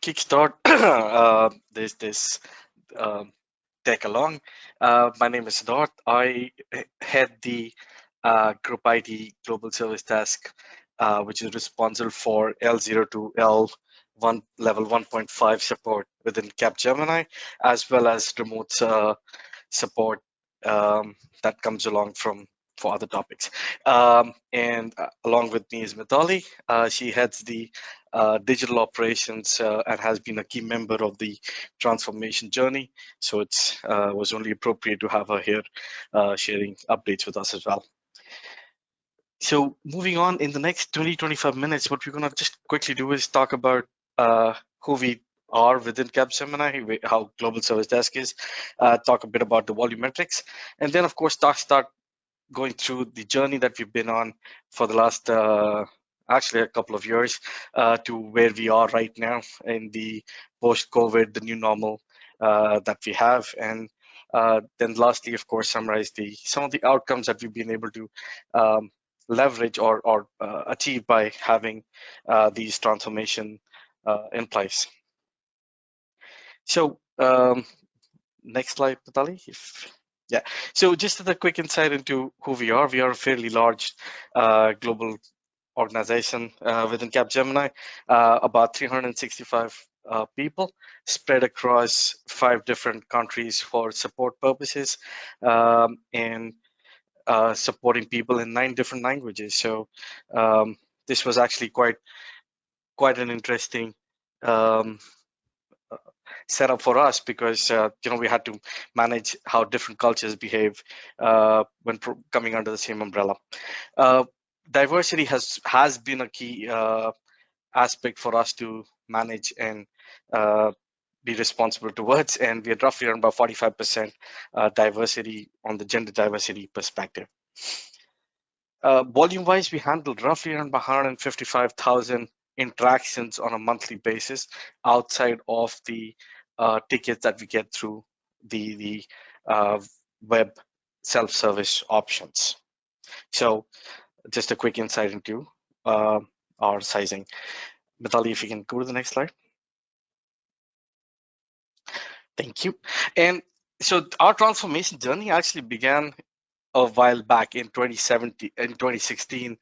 kickstart this um, tech along. My name is Siddharth. I head the Group IT Global Service Desk, which is responsible for L0 to L1 level 1.5 support within Capgemini, as well as remote support that comes along from for other topics. And along with me is Mitali. She heads the digital operations and has been a key member of the transformation journey. So it was only appropriate to have her here sharing updates with us as well. So moving on in the next 20-25 minutes, what we're going to just quickly do is talk about who we are within Capgemini, how Global Service Desk is, talk a bit about the volumetrics, and then of course start going through the journey that we've been on for the last actually a couple of years to where we are right now in the post-COVID, the new normal that we have, and then lastly, of course, summarize some of the outcomes that we've been able to leverage or achieve by having these transformation in place. So next slide, Natali. Yeah. So just as a quick insight into who we are a fairly large global organization within Capgemini, about 365 people spread across 5 different countries for support purposes, and supporting people in 9 different languages. So this was actually quite an interesting um, setup for us because we had to manage how different cultures behave when coming under the same umbrella. Diversity has been a key aspect for us to manage and be responsible towards, and we are roughly around about 45% diversity on the gender diversity perspective. Volume-wise, we handled roughly around 155,000 interactions on a monthly basis outside of the tickets that we get through the web self-service options. So just a quick insight into our sizing. Mitali, if you can go to the next slide. Thank you. And so our transformation journey actually began a while back in 2016,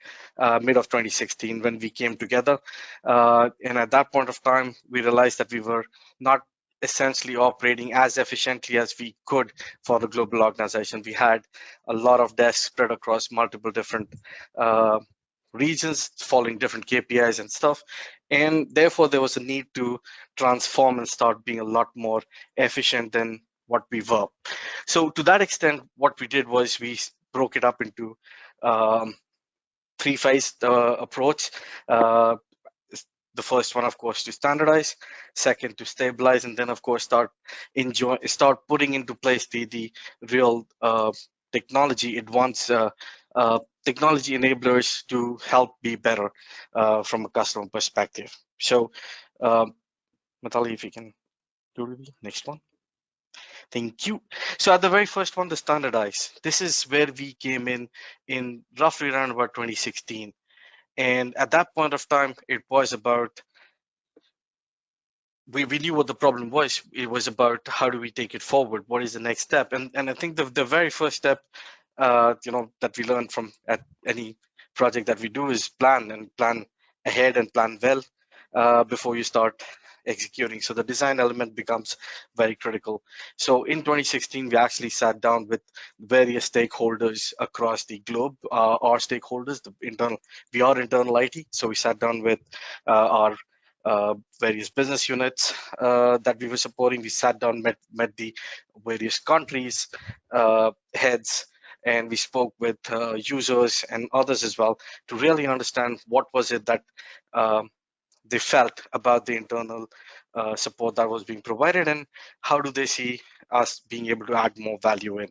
mid of 2016, when we came together. And at that point of time, we realized that we were not essentially operating as efficiently as we could for the global organization. We had a lot of desks spread across multiple different regions, following different KPIs and stuff. And therefore, there was a need to transform and start being a lot more efficient than what we were. So to that extent, what we did was we broke it up into 3-phase approach. The first one, of course, to standardize, second to stabilize, and then, of course, start putting into place the real technology technology enablers to help be better from a customer perspective. So, Natali, if you can do the next one. Thank you. So at the very first one, the standardize. This is where we came in roughly around about 2016. And at that point of time, it was about, we knew what the problem was. It was about how do we take it forward? What is the next step? And I think the very first step, that we learn from at any project that we do is plan ahead and plan well before you start executing. So the design element becomes very critical. So in 2016, we actually sat down with various stakeholders across the globe. Our stakeholders, we are internal IT. So we sat down with our various business units that we were supporting. We sat down, met the various countries heads, and we spoke with users and others as well to really understand what was it that they felt about the internal support that was being provided, and how do they see us being able to add more value in.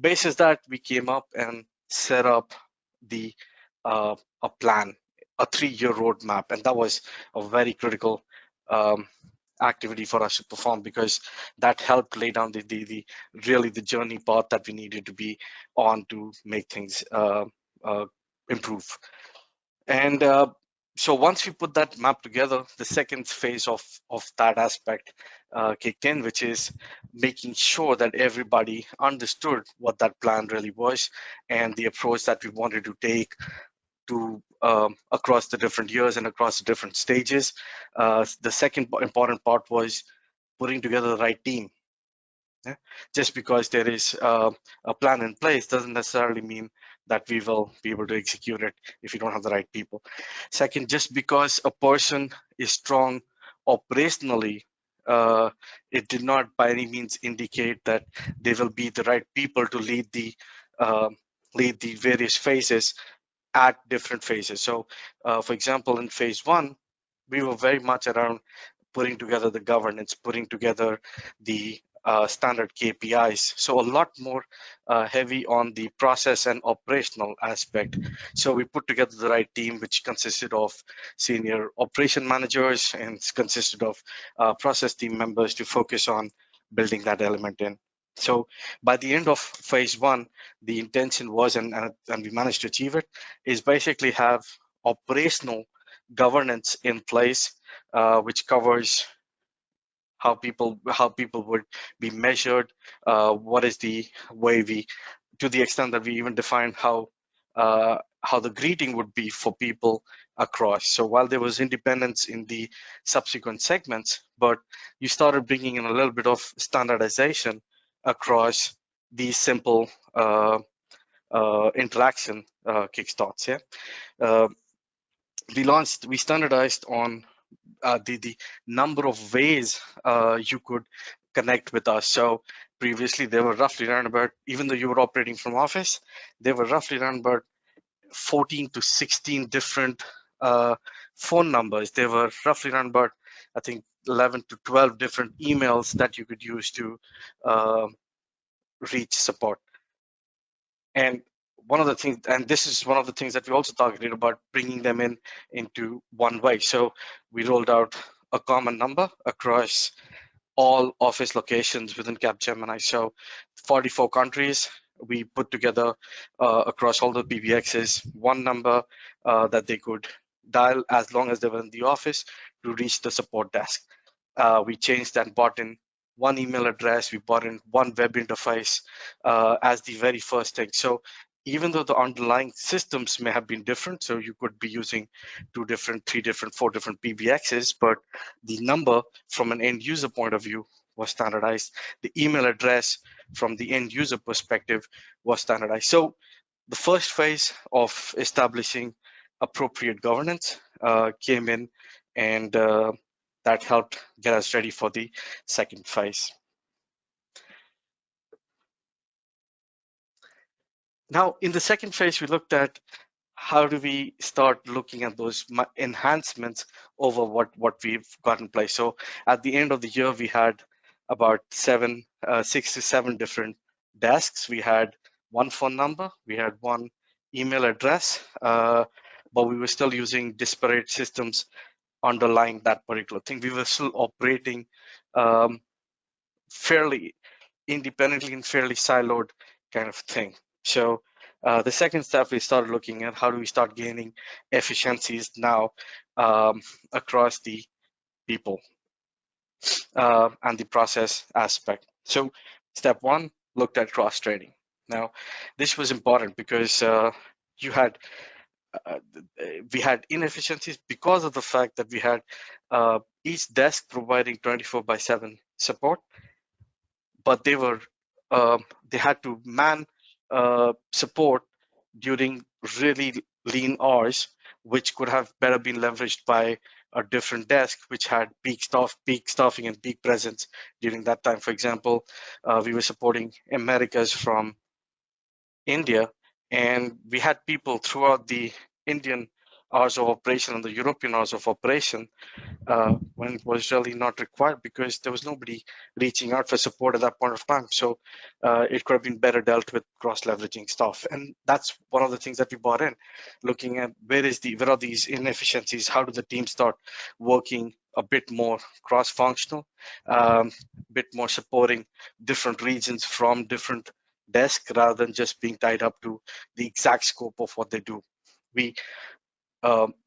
Basis that, we came up and set up a plan, a 3-year roadmap, and that was a very critical activity for us to perform, because that helped lay down the really the journey path that we needed to be on to make things improve. And So once we put that map together, the second phase of that aspect kicked in, which is making sure that everybody understood what that plan really was and the approach that we wanted to take to across the different years and across the different stages. The second important part was putting together the right team. Yeah? Just because there is a plan in place doesn't necessarily mean that we will be able to execute it if you don't have the right people. Second, just because a person is strong operationally, uh, it did not by any means indicate that they will be the right people to uh, lead the various phases at different phases. So, for example, in phase one, we were very much around putting together the governance, putting together the standard KPIs. So a lot more heavy on the process and operational aspect. So we put together the right team, which consisted of senior operation managers and consisted of process team members to focus on building that element in. So by the end of phase one, the intention was, and we managed to achieve it, is basically have operational governance in place, which covers how people would be measured, what is the way we, to the extent that we even defined how the greeting would be for people across. So while there was independence in the subsequent segments, but you started bringing in a little bit of standardization across these simple interaction kickstarts. Yeah, uh, we standardized on the number of ways you could connect with us. So previously there were roughly around about, even though you were operating from office, there were roughly around about 14 to 16 different phone numbers. There were roughly around about, I think, 11 to 12 different emails that you could use to uh, reach support. And one of the things, and this is one of the things that we also targeted about bringing them in into one way. So we rolled out a common number across all office locations within Capgemini. So 44 countries, we put together across all the PBXs one number that they could dial as long as they were in the office to reach the support desk. We changed and brought in one email address, we brought in one web interface as the very first thing. So even though the underlying systems may have been different, so you could be using 2 different, 3 different, 4 different PBXs, but the number from an end user point of view was standardized. The email address from the end user perspective was standardized. So the first phase of establishing appropriate governance came in, and that helped get us ready for the second phase. Now, in the second phase, we looked at how do we start looking at those enhancements over what we've got in place. So at the end of the year, we had about 6 to 7 different desks. We had one phone number, we had one email address, but we were still using disparate systems underlying that particular thing. We were still operating um, fairly independently and fairly siloed kind of thing. So the second step, we started looking at how do we start gaining efficiencies now across the people and the process aspect. So step one, looked at cross trading. Now, this was important because you had uh, we had inefficiencies because of the fact that we had each desk providing 24/7 support, but they had to man support during really lean hours, which could have better been leveraged by a different desk, which had peak staffing, and peak presence during that time. For example, we were supporting Americas from India, and we had people throughout the Indian hours of operation and the European hours of operation when it was really not required because there was nobody reaching out for support at that point of time. So it could have been better dealt with cross-leveraging stuff. And that's one of the things that we brought in, looking at where are these inefficiencies? How do the teams start working a bit more cross-functional, bit more supporting different regions from different desks rather than just being tied up to the exact scope of what they do. We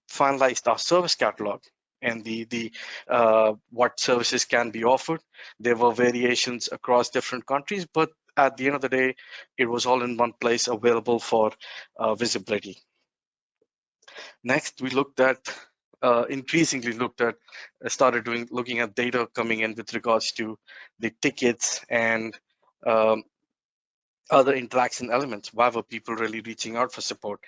finalized our service catalog and the what services can be offered. There were variations across different countries, but at the end of the day, it was all in one place available for visibility. Next, we looked at increasingly looked at started looking at data coming in with regards to the tickets and other interaction elements. Why were people really reaching out for support?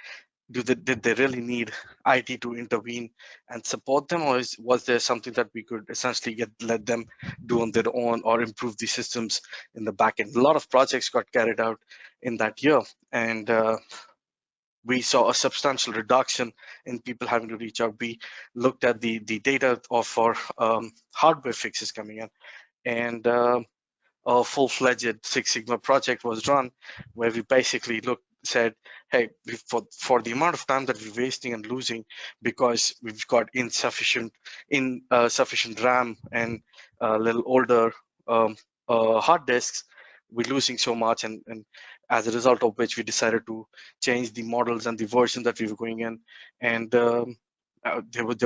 Did they really need IT to intervene and support them, or was there something that we could essentially let them do on their own or improve the systems in the back end? A lot of projects got carried out in that year, and we saw a substantial reduction in people having to reach out. We looked at the data for hardware fixes coming in, and a full-fledged Six Sigma project was run, where we basically said, hey, for the amount of time that we're wasting and losing because we've got insufficient RAM and a little older hard disks, we're losing so much, and as a result of which we decided to change the models and the version that we were going in, and there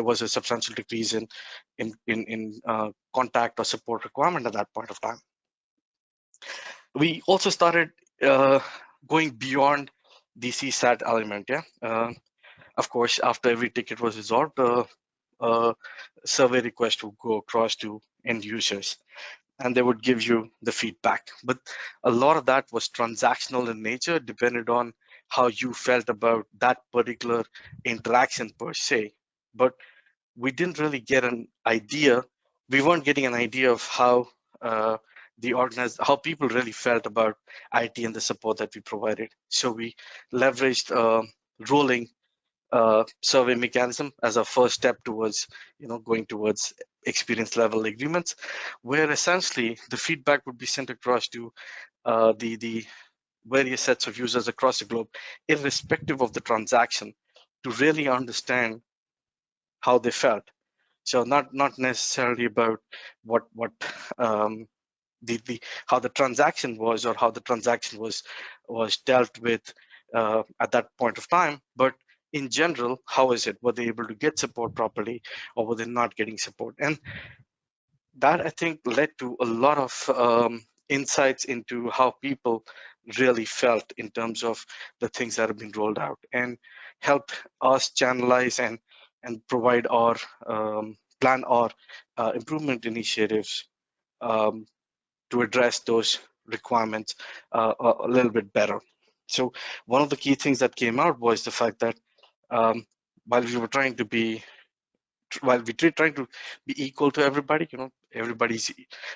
was a substantial decrease in contact or support requirement at that point of time. We also started going beyond the CSAT element. Of course, after every ticket was resolved, a survey request would go across to end users, and they would give you the feedback. But a lot of that was transactional in nature, depended on how you felt about that particular interaction per se. But we didn't really get an idea. We weren't getting an idea of how how people really felt about IT and the support that we provided. So we leveraged rolling survey mechanism as a first step towards, going towards experience level agreements, where essentially the feedback would be sent across to the various sets of users across the globe, irrespective of the transaction, to really understand how they felt. So not necessarily about what the how the transaction was or how the transaction was dealt with at that point of time, but in general, how is it? Were they able to get support properly, or were they not getting support? And that, I think, led to a lot of insights into how people really felt in terms of the things that have been rolled out, and helped us channelize and provide our plan our improvement initiatives to address those requirements a little bit better. So one of the key things that came out was the fact that while we were trying to be equal to everybody, everybody's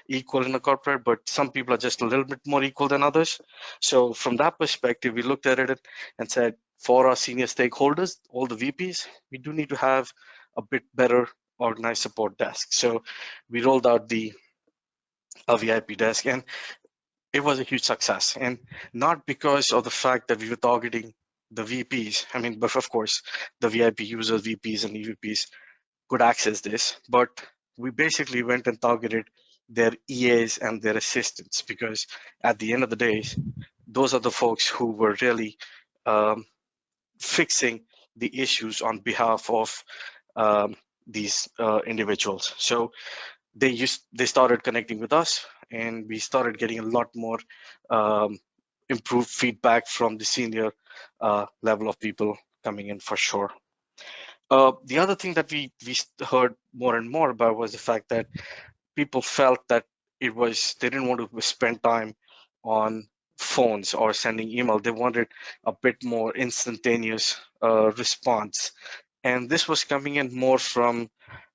equal in a corporate, but some people are just a little bit more equal than others. So from that perspective, we looked at it and said, for our senior stakeholders, all the VPs, we do need to have a bit better organized support desk. So we rolled out a VIP desk, and it was a huge success. And not because of the fact that we were targeting the VPs. I mean, but of course, the VIP users, VPs and EVPs could access this, but we basically went and targeted their EAs and their assistants, because at the end of the day, those are the folks who were really fixing the issues on behalf of these individuals. So they started connecting with us, and we started getting a lot more improved feedback from the senior level of people coming in, for sure. The other thing that we heard more and more about was the fact that people felt that they didn't want to spend time on phones or sending email. They wanted a bit more instantaneous response, and this was coming in more from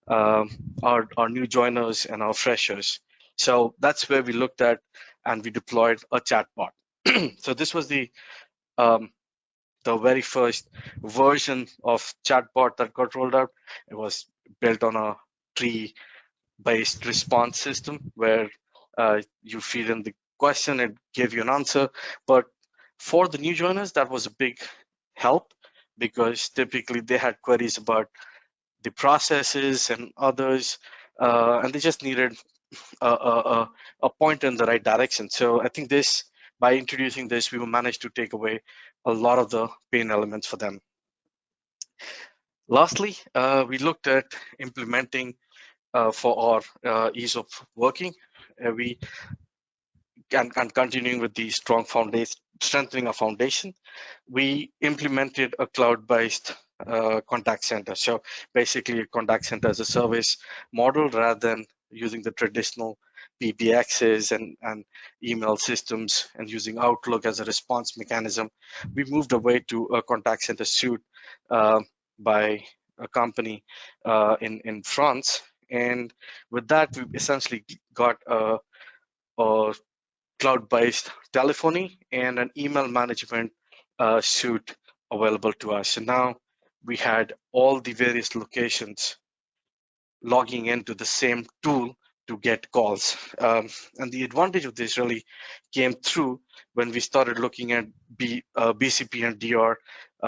our new joiners and our freshers. So that's where we looked at, and we deployed a chatbot. So this was the very first version of chatbot that got rolled out. It was built on a tree-based response system where you feed in the question, it gave you an answer. But for the new joiners, that was a big help, because typically they had queries about the processes and others, and they just needed a point in the right direction. So I think by introducing this, we managed to take away a lot of the pain elements for them. Lastly, we looked at implementing for our ease of working. We and continuing with the strong foundation, strengthening our foundation, we implemented a cloud-based contact center. So basically, a contact center as a service model rather than using the traditional PBXs and email systems and using Outlook as a response mechanism. We moved away to a contact center suite uh, by a company in France. And with that, we essentially got a cloud-based telephony and an email management suite available to us. So now we had all the various locations logging into the same tool to get calls. And the advantage of this really came through when we started looking at BCP and DR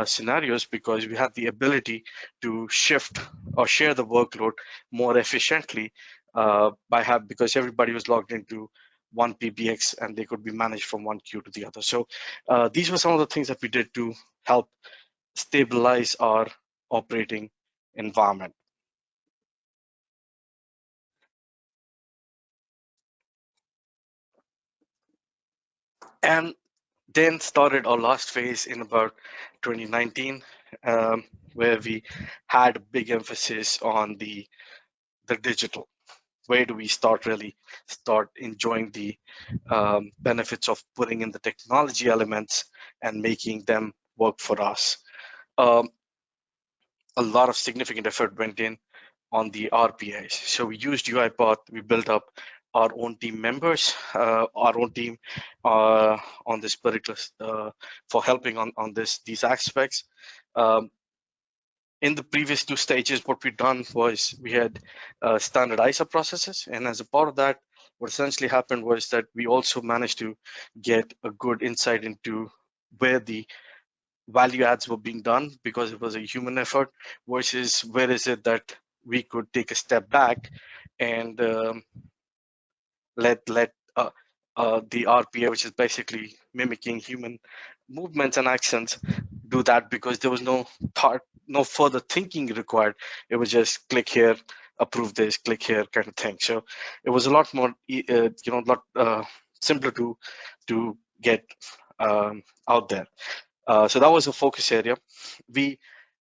scenarios, because we had the ability to shift or share the workload more efficiently because everybody was logged into one PBX and they could be managed from one queue to the other. So these were some of the things that we did to help stabilize our operating environment. And then started our last phase in about 2019, where we had a big emphasis on the digital. Where do we start enjoying the benefits of putting in the technology elements and making them work for us? Um, a lot of significant effort went in on the RPAs. So we used UiPath. We built up our own team members, our own team on this particular for helping on these aspects. Um, in the previous two stages, what we've done was we had standardized our processes, and as a part of that, what essentially happened was that we also managed to get a good insight into where the value adds were being done because it was a human effort versus where is it that we could take a step back and let the RPA, which is basically mimicking human movements and actions, do that, because there was no thought, no further thinking required. It was just click here, approve this, click here, kind of thing. So it was a lot more, a lot simpler to get out there. So that was a focus area. We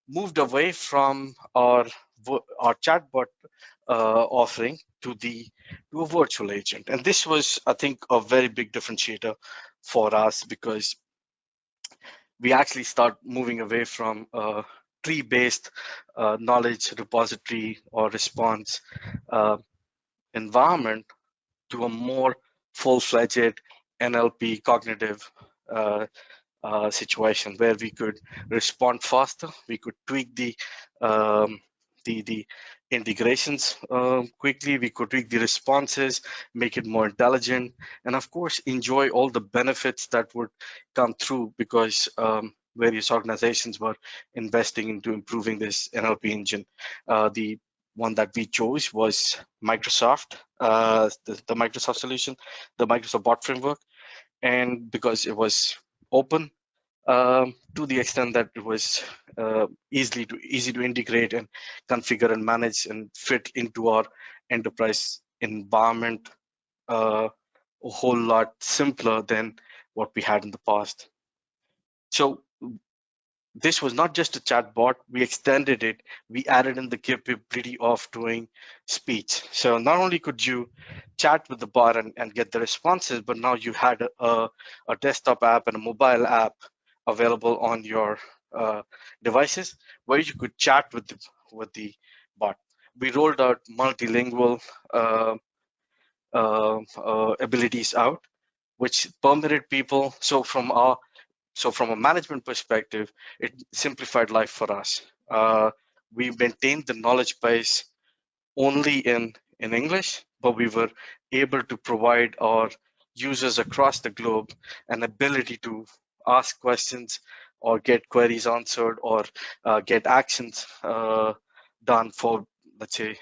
moved away from our chatbot offering to a virtual agent, and this was, I think, a very big differentiator for us, because we actually start moving away from a tree-based knowledge repository or response uh, environment to a more full-fledged NLP cognitive uh, situation where we could respond faster. We could tweak um, the integrations quickly. We could tweak the responses, make it more intelligent, and of course enjoy all the benefits that would come through because various organizations were investing into improving this NLP engine. The one that we chose was Microsoft, the Microsoft solution, the Microsoft Bot Framework, and because it was open to the extent that it was easy to integrate and configure and manage and fit into our enterprise environment a whole lot simpler than what we had in the past. So this was not just a chat bot. We extended it. We added in the capability of doing speech. So not only could you chat with the bot and get the responses, but now you had a desktop app and a mobile app available on your devices where you could chat with the bot. We rolled out multilingual abilities out, which permitted people. So from a management perspective, it simplified life for us. We maintained the knowledge base only in English, but we were able to provide our users across the globe an ability to ask questions or get queries answered or get actions done for, let's say,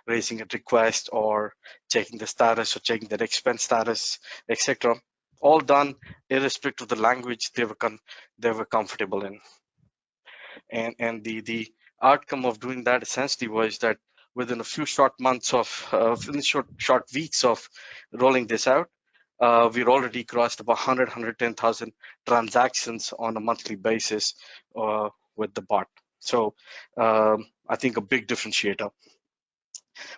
raising a request or checking the status or checking the expense status, etc. All done irrespective of the language they were comfortable in. And the outcome of doing that essentially was that within a few short months of, within short weeks of rolling this out, we've already crossed about 110,000 transactions on a monthly basis with the bot. So I think a big differentiator.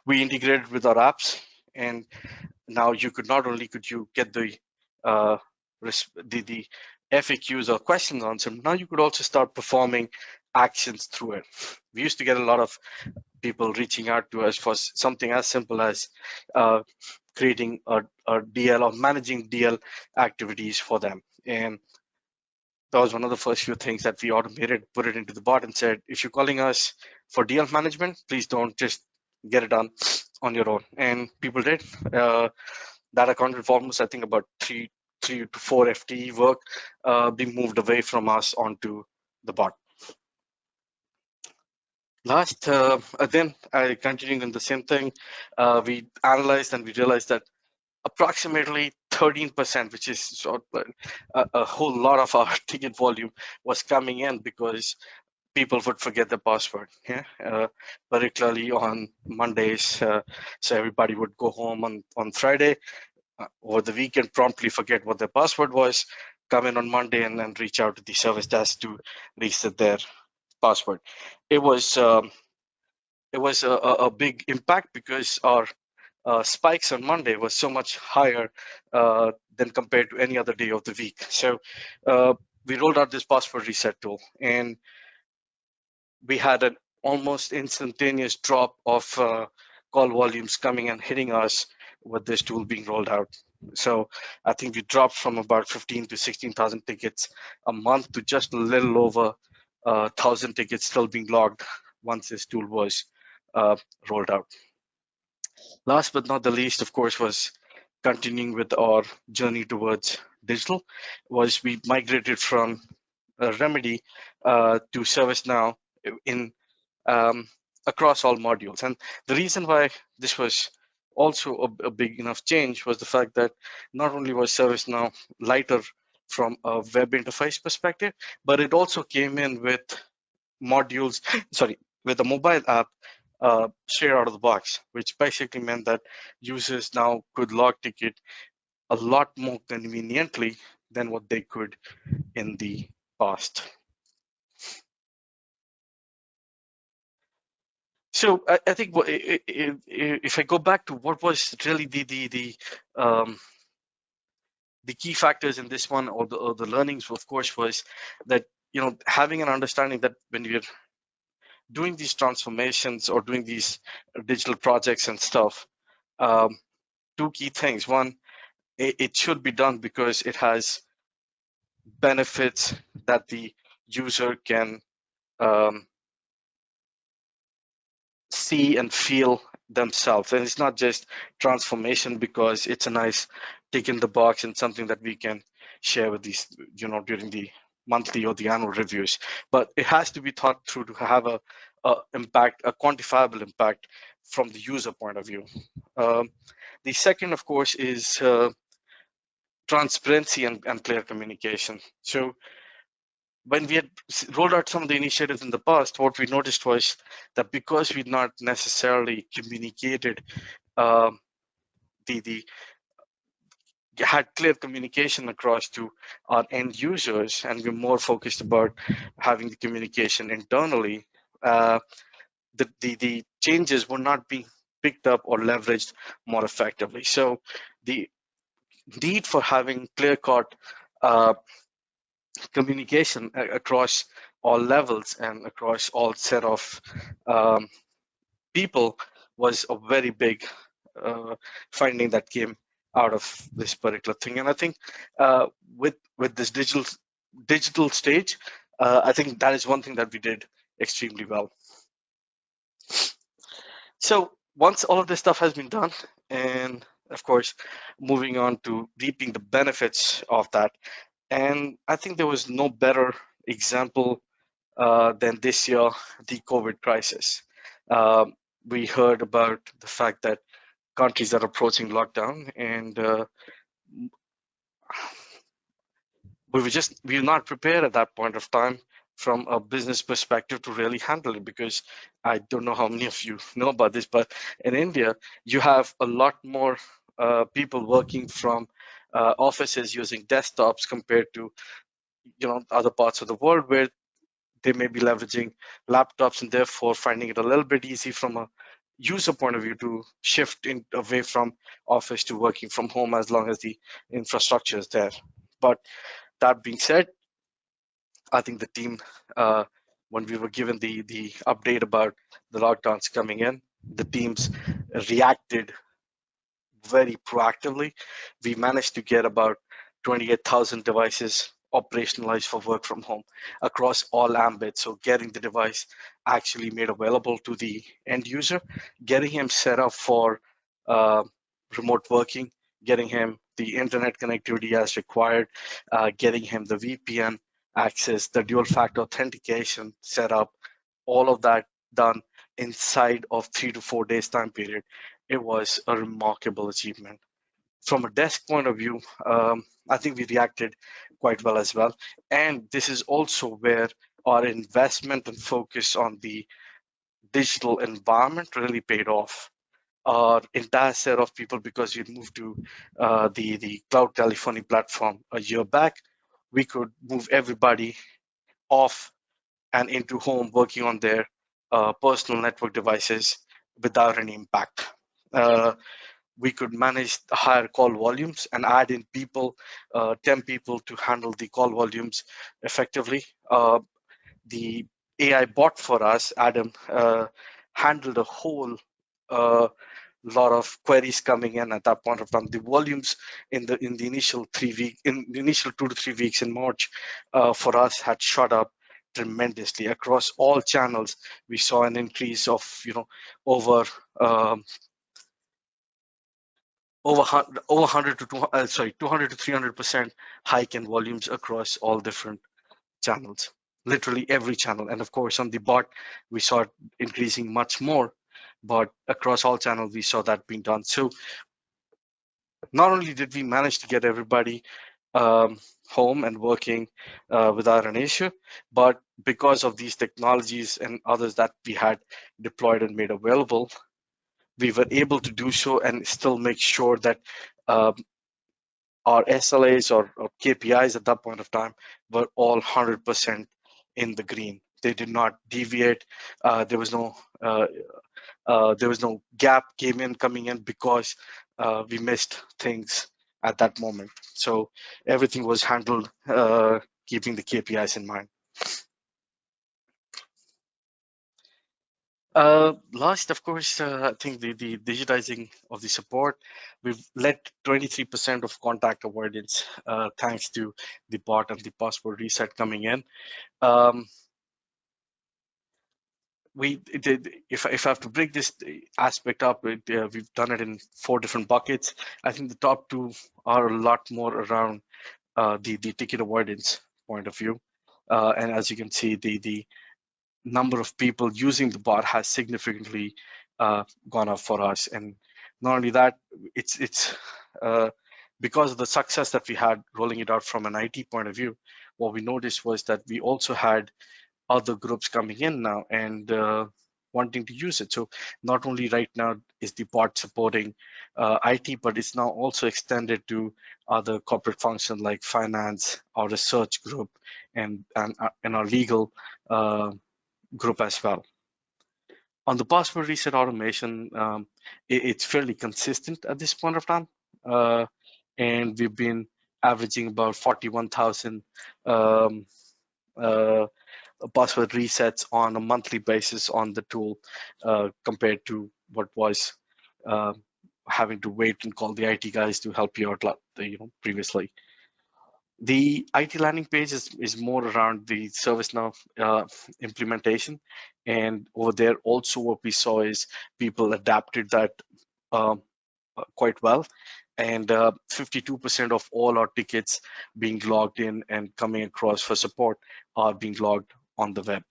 We integrated with our apps, and now you could not only could you get uh, the FAQs or questions answered, now you could also start performing actions through it. We used to get a lot of people reaching out to us for something as simple as creating a DL or managing DL activities for them. And that was one of the first few things that we automated, put it into the bot and said, if you're calling us for DL management, please don't just get it done on your own. And people did. That accounted for almost, I think, about three to four FTE work being moved away from us onto the bot. Then continuing in the same thing, we analyzed and we realized that approximately 13%, which is sort of a whole lot of our ticket volume, was coming in because people would forget the password. Yeah, particularly on Mondays. So everybody would go home on Friday, over the weekend, promptly forget what their password was, come in on Monday and then reach out to the service desk to reset their password. It was a big impact because our spikes on Monday was so much higher than compared to any other day of the week. So we rolled out this password reset tool, and we had an almost instantaneous drop of call volumes coming and hitting us with this tool being rolled out. So I think we dropped from about 15 to 16,000 tickets a month to just a little over 1,000 tickets still being logged once this tool was rolled out. Last but not the least, of course, was continuing with our journey towards digital. Was we migrated from Remedy to ServiceNow in across all modules. And the reason why this was also a big enough change was the fact that not only was ServiceNow lighter from a web interface perspective, but it also came in with modules, sorry, with a mobile app straight out of the box, which basically meant that users now could log ticket a lot more conveniently than what they could in the past. So I think if I go back to what was really um, the key factors in this one, or the learnings, of course, was that having an understanding that when you're doing these transformations or doing these digital projects and stuff, two key things. One, it should be done because it has benefits that the user can um, see and feel themselves. And it's not just transformation because it's a nice tick in the box and something that we can share with these, during the monthly or the annual reviews. But it has to be thought through to have a impact, a quantifiable impact from the user point of view. The second, of course, is transparency and clear communication. So when we had rolled out some of the initiatives in the past, what we noticed was that because we'd not necessarily communicated the had clear communication across to our end users, and we're more focused about having the communication internally, the changes were not being picked up or leveraged more effectively. So the need for having clear-cut communication across all levels and across all set of people was a very big finding that came out of this particular thing. And I think with this digital stage, I think that is one thing that we did extremely well. So once all of this stuff has been done, and of course, moving on to reaping the benefits of that, and I think there was no better example than this year, the COVID crisis. We heard about the fact that countries are approaching lockdown, and we were not prepared at that point of time from a business perspective to really handle it, because I don't know how many of you know about this, but in India, you have a lot more people working from offices using desktops compared to other parts of the world where they may be leveraging laptops, and therefore finding it a little bit easy from a user point of view to shift away from office to working from home as long as the infrastructure is there. But that being said, I think the team, when we were given the update about the lockdowns coming in, the teams reacted very proactively. We managed to get about 28,000 devices operationalized for work from home across all ambits. So getting the device actually made available to the end user, getting him set up for uh, remote working, getting him the internet connectivity as required, getting him the VPN access, the dual factor authentication set up, all of that done inside of 3 to 4 days time period. It was a remarkable achievement. From a desk point of view, I think we reacted quite well as well. And this is also where our investment and focus on the digital environment really paid off. Our entire set of people, because we moved to the cloud telephony platform a year back, we could move everybody off and into home working on their personal network devices without any impact. Uh, we could manage the higher call volumes and add in people, 10 people to handle the call volumes effectively. The AI bot for us, Adam, handled a whole uh, lot of queries coming in at that point of time. The volumes in the initial 3 week in the initial 2 to 3 weeks in March for us had shot up tremendously across all channels. We saw an increase of over um, over 100 to 200 to 300% hike in volumes across all different channels, literally every channel. And of course, on the bot, we saw it increasing much more, but across all channels, we saw that being done. So not only did we manage to get everybody home and working without an issue, but because of these technologies and others that we had deployed and made available, we were able to do so and still make sure that um, our SLAs or KPIs at that point of time were all 100% in the green. They did not deviate. There was no gap coming in because we missed things at that moment. So everything was handled keeping the KPIs in mind. Last, of course, I think the digitizing of the support, we've led 23% of contact avoidance thanks to the bot and the password reset coming in. Um, we did, if I have to break this aspect up, we've done it in 4 different buckets. I think the top two are a lot more around the ticket avoidance point of view. And as you can see, the number of people using the bot has significantly gone up for us. And not only that, it's because of the success that we had rolling it out from an IT point of view. What we noticed was that we also had other groups coming in now and wanting to use it. So not only right now is the bot supporting IT, but it's now also extended to other corporate functions like finance, our research group, and our legal group as well. On the password reset automation, it's fairly consistent at this point of time. And we've been averaging about 41,000 um, uh, password resets on a monthly basis on the tool compared to what was uh, having to wait and call the IT guys to help you out previously. The IT landing page is more around the ServiceNow implementation. And over there, also what we saw is people adapted that um, quite well. And 52% of all our tickets being logged in and coming across for support are being logged on the web.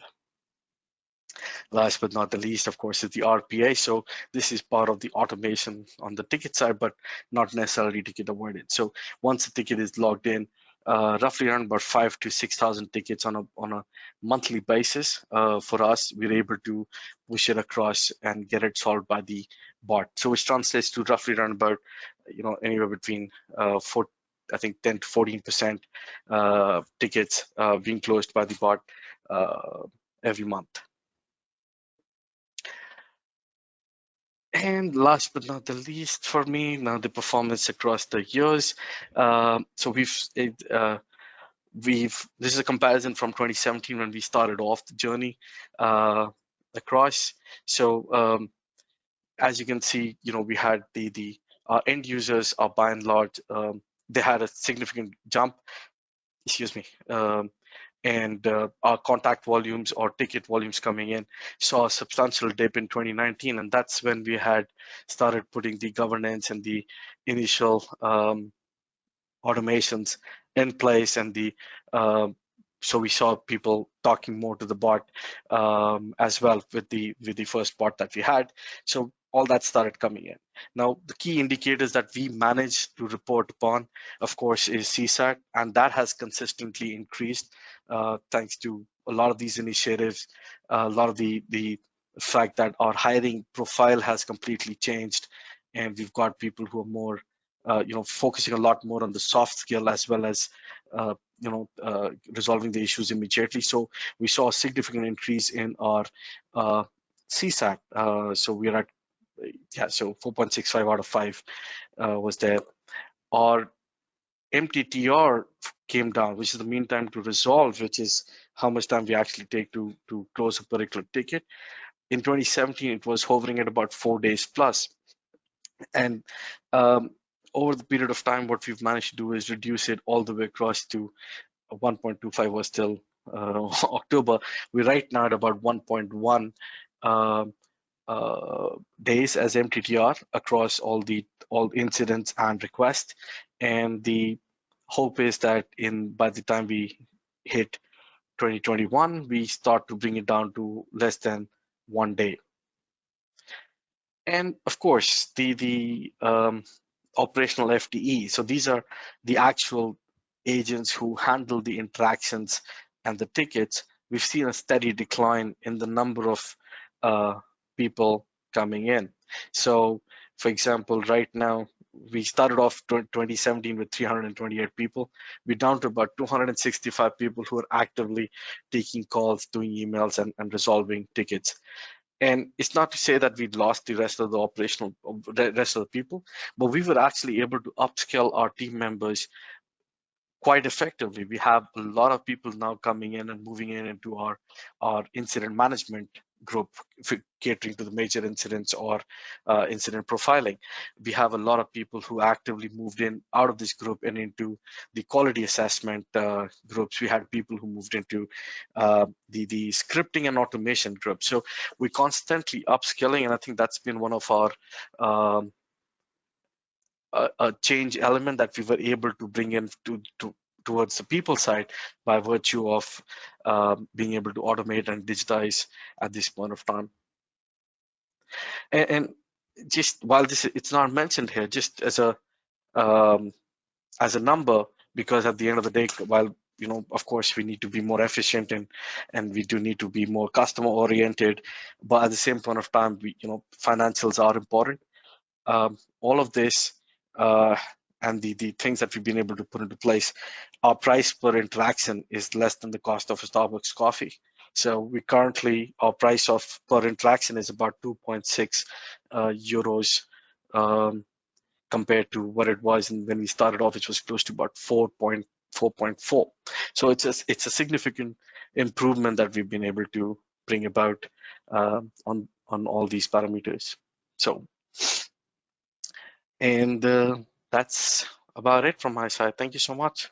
Last but not the least, of course, is the RPA. So this is part of the automation on the ticket side, but not necessarily ticket avoidance. So once the ticket is logged in, roughly around about 5 to 6,000 tickets on a monthly basis. For us, we're able to push it across and get it solved by the bot. So which translates to roughly around about anywhere between I think 10 to 14% tickets being closed by the bot every month. And last but not the least for me, now the performance across the years. So this is a comparison from 2017 when we started off the journey across. So as you can see, we had the end users are by and large, they had a significant jump, excuse me, and our contact volumes or ticket volumes coming in saw a substantial dip in 2019, and that's when we had started putting the governance and the initial automations in place, and so we saw people talking more to the bot as well with the first bot that we had. So all that started coming in. Now the key indicators that we managed to report upon, of course, is CSAT, and that has consistently increased thanks to a lot of these initiatives, a lot of the fact that our hiring profile has completely changed, and we've got people who are more focusing a lot more on the soft skill as well as resolving the issues immediately. So we saw a significant increase in our CSAT. So we're at 4.65 out of 5 was there. Our MTTR came down, which is the mean time to resolve, which is how much time we actually take to close a particular ticket. In 2017, it was hovering at about 4 days plus. And over the period of time, what we've managed to do is reduce it all the way across to 1.25 was till October. We're right now at about 1.1 days as MTTR across all incidents and requests. And the hope is that by the time we hit 2021, we start to bring it down to less than 1 day. And of course, the operational FTE. So these are the actual agents who handle the interactions and the tickets. We've seen a steady decline in the number of people coming in. So, for example, right now, we started off 2017 with 328 people. We're down to about 265 people who are actively taking calls, doing emails, and resolving tickets. And it's not to say that we lost the rest of the people, but we were actually able to upskill our team members quite effectively. We have a lot of people now coming in and moving into our incident management group, catering to the major incidents or incident profiling. We have a lot of people who actively moved in out of this group and into the quality assessment groups. We had people who moved into the scripting and automation group. So we're constantly upskilling, and I think that's been one of our a change element that we were able to bring in towards the people side by virtue of being able to automate and digitize at this point of time. And just while it's not mentioned here, just as a number, because at the end of the day, while of course we need to be more efficient and we do need to be more customer oriented, but at the same point of time, financials are important. All of this and the things that we've been able to put into place, our price per interaction is less than the cost of a Starbucks coffee. So our price per interaction is about 2.6 euros compared to what it was when we started off, which was close to about 4.4. So it's a significant improvement that we've been able to bring about on all these parameters. So. And that's about it from my side. Thank you so much.